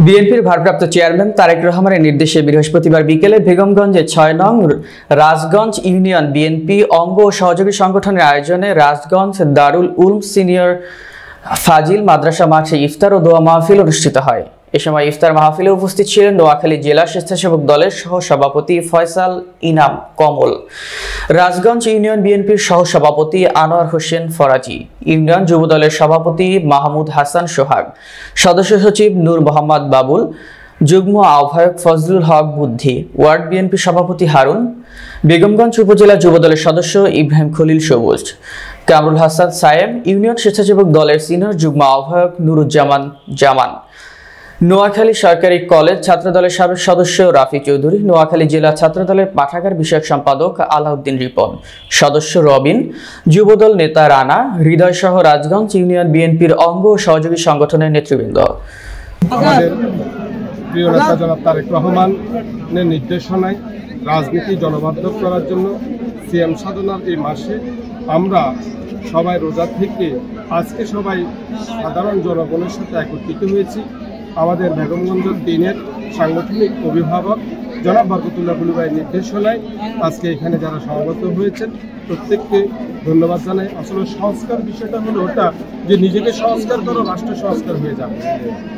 বিএনপির ভারপ্রাপ্ত চেয়ারম্যান তারেক রহমানের নির্দেশে বৃহস্পতিবার বিকেলে বেগমগঞ্জের ৬ নং রাজগঞ্জ ইউনিয়ন বিএনপি অঙ্গ ও সহযোগী সংগঠনের আয়োজনে রাজগঞ্জ দারুল উলুম সিনিয়র ফাজিল মাদ্রাসা মাঠে ইফতার ও দোয়া মাহফিল অনুষ্ঠিত হয়। এ সময় ইফতার মাহফিলে উপস্থিত ছিলেন নোয়াখালী জেলা স্বেচ্ছাসেবক দলের সহ সভাপতি ফয়সাল ইনাম কমল, রাজগঞ্জ ইউনিয়ন বিএনপির সহ সভাপতি আনোয়ার হোসেন ফরাজি, ইউনিয়ন যুব দলের সভাপতি মাহমুদ হাসান সোহাগ, সদস্য সচিব নূর মোহাম্মদ বাবুল, যুগ্ম আহ্বায়ক ফজলুল হক বুদ্ধি, ওয়ার্ড বিএনপি সভাপতি হারুন, বেগমগঞ্জ উপজেলা যুব দলের সদস্য ইব্রাহিম খলিল সবুজ, কামরুল হাসান সায়েম, ইউনিয়ন স্বেচ্ছাসেবক দলের সিনিয়র যুগ্ম আহ্বায়ক নুরুজ্জামান জামান, নোয়াখালী সরকারি কলেজ ছাত্রদলের সাবেক সদস্য রাফি চৌধুরী, নোয়াখালী জেলা ছাত্রদলের পাঠাগার বিষয়ক সম্পাদক আলাউদ্দিন রিপন, সদস্য রবিন, যুবদল নেতা রানা, হৃদয় সহ রাজগঞ্জ ইউনিয়ন বিএনপির অঙ্গ ও সহযোগী সংগঠনের নেতৃবৃন্দ। আমাদের প্রিয় নেতা জনাব তারেক রহমানের নির্দেশনায় রাজনীতি জনবান্ধব করার জন্য সিএম সাধনার এই মাসে আমরা সবাই রোজা থেকে আজকে সবাই সাধারণ জনগণের সাথে একত্রিত হয়েছি। আমাদের বেগমগঞ্জ 3-এর সাংগঠনিক অভিভাবক জনাব বরকতুল্লাহ বুলু ভাইয়ের নির্দেশনায় আজকে এখানে যারা সমবেত হয়েছেন প্রত্যেককে ধন্যবাদ জানাই। আসলে সংস্কার বিষয়টা হলো ওটা যে নিজেকে সংস্কার করো, রাষ্ট্র সংস্কার হয়ে যাবে।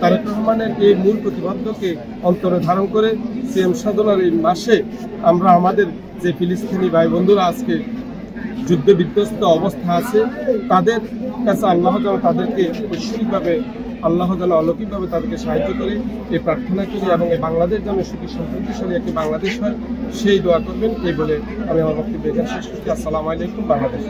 তারেক রহমানের এই মূল প্রতিপাদ্যকে অন্তরে ধারণ করে সিএম সাধনার এই মাসে আমরা আমাদের যে ফিলিস্তিনি ভাই বন্ধুরা আজকে যুদ্ধ বিধ্বস্ত অবস্থা আছে তাদের কাছে আল্লাহ যেন তাদেরকে ঐশ্বরিকভাবে আল্লাহ যেন অলৌকিকভাবে তাদেরকে সাহায্য করে এই প্রার্থনা করি এবং এই বাংলাদেশ যেন সুখী সমৃদ্ধিশালী একটি বাংলাদেশ হয় সেই দোয়া করবেন এই বলে আমি আমার বক্তব্য এখানে শেষ করছি। আসসালামু আলাইকুম। বাংলাদেশ।